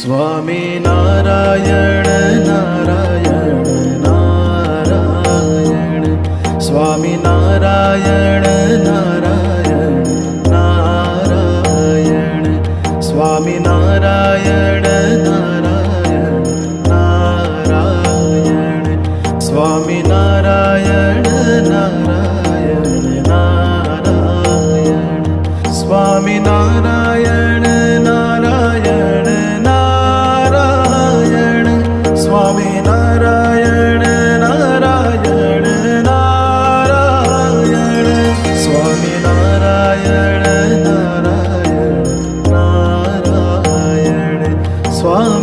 Swami Narayan Narayan Narayan Swami Narayan Narayan Narayan Swami Narayan Narayan Narayan Swami Narayan Narayan Narayan Swami Narayan Narayan Narayan Swami Narayan Narayan Narayan Swami Narayan Narayan Narayan Swami